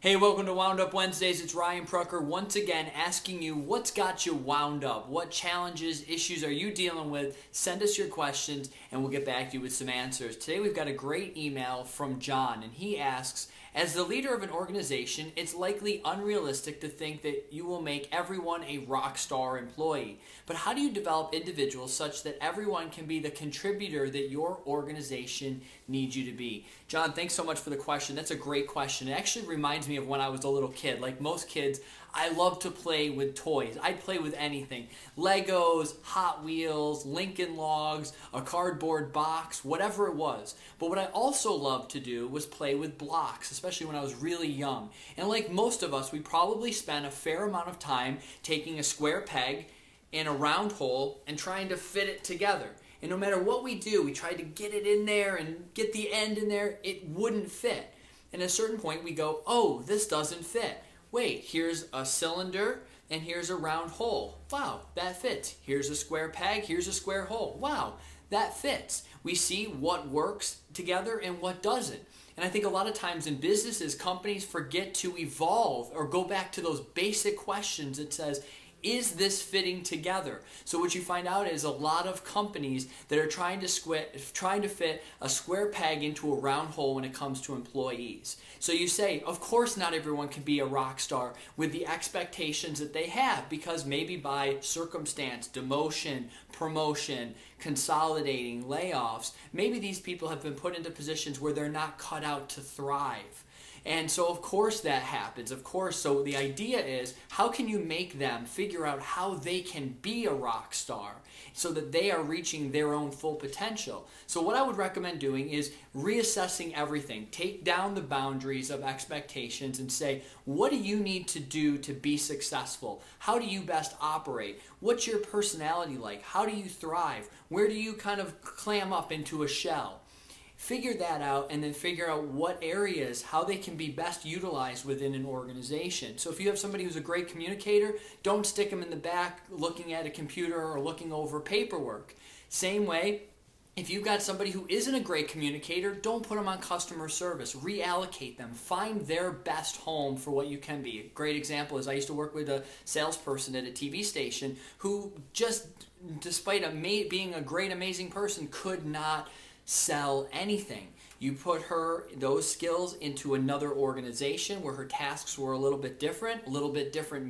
Hey, welcome to Wound Up Wednesdays. It's Ryan Prucker once again asking you what's got you wound up? What challenges, issues are you dealing with? Send us your questions and we'll get back to you with some answers. Today we've got a great email from John and he asks, as the leader of an organization, it's likely unrealistic to think that you will make everyone a rock star employee. But how do you develop individuals such that everyone can be the contributor that your organization needs you to be? John, thanks so much for the question. That's a great question. It actually reminds me of when I was a little kid. Like most kids, I love to play with toys. I'd play with anything. Legos, Hot Wheels, Lincoln Logs, a cardboard box, whatever it was. But what I also loved to do was play with blocks, especially when I was really young. And like most of us, we probably spent a fair amount of time taking a square peg and a round hole and trying to fit it together. And no matter what we do, we tried to get it in there and get the end in there, it wouldn't fit. And at a certain point we go, oh, this doesn't fit. Wait, here's a cylinder and here's a round hole. Wow, that fits. Here's a square peg, here's a square hole. Wow, that fits. We see what works together and what doesn't. And I think a lot of times in businesses, companies forget to evolve or go back to those basic questions that says, is this fitting together? So what you find out is a lot of companies that are trying to fit a square peg into a round hole when it comes to employees. So you say, of course not everyone can be a rock star with the expectations that they have, because maybe by circumstance, demotion, promotion, consolidating, layoffs, maybe these people have been put into positions where they're not cut out to thrive. And so of course that happens, of course. So the idea is, how can you make them figure out how they can be a rock star so that they are reaching their own full potential? So what I would recommend doing is reassessing everything. Take down the boundaries of expectations and say, what do you need to do to be successful? How do you best operate? What's your personality like? How do you thrive? Where do you kind of clam up into a shell? Figure that out and then figure out what areas, how they can be best utilized within an organization. So if you have somebody who's a great communicator, don't stick them in the back looking at a computer or looking over paperwork. Same way, if you've got somebody who isn't a great communicator, don't put them on customer service. Reallocate them. Find their best home for what you can be. A great example is I used to work with a salesperson at a TV station who just, despite being a great, amazing person, could not sell anything. You put those skills into another organization where her tasks were a little bit different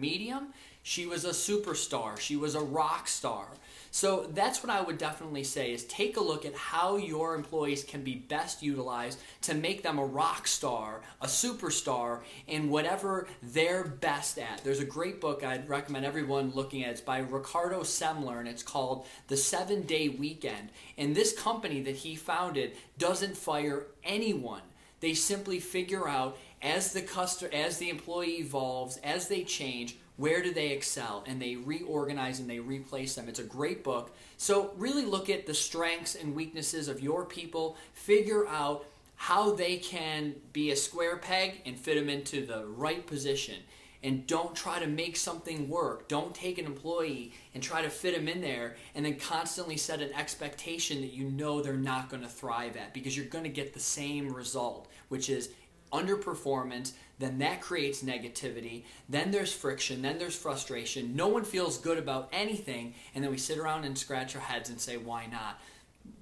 medium. She was a superstar. She was a rock star. So that's what I would definitely say, is take a look at how your employees can be best utilized to make them a rock star, a superstar, in whatever they're best at. There's a great book I'd recommend everyone looking at. It's by Ricardo Semler and it's called The 7-Day Weekend. And this company that he founded doesn't fire anyone. They simply figure out as the employee evolves, as they change, where do they excel, and they reorganize and they replace them. It's a great book. So really look at the strengths and weaknesses of your people, figure out how they can be a square peg and fit them into the right position. And don't try to make something work. Don't take an employee and try to fit them in there and then constantly set an expectation that you know they're not going to thrive at, because you're going to get the same result, which is underperformance. Then that creates negativity, then there's friction, then there's frustration. No one feels good about anything, and then we sit around and scratch our heads and say, why not?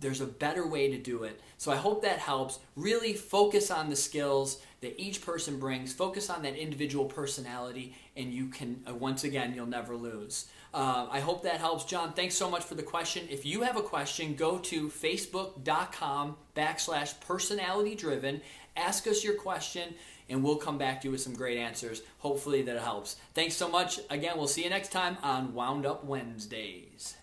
There's a better way to do it. So I hope that helps. Really focus on the skills that each person brings. Focus on that individual personality, and you can, once again, you'll never lose. I hope that helps. John, thanks so much for the question. If you have a question, go to facebook.com/personalitydriven. Ask us your question, and we'll come back to you with some great answers. Hopefully that helps. Thanks so much. Again, we'll see you next time on Wound Up Wednesdays.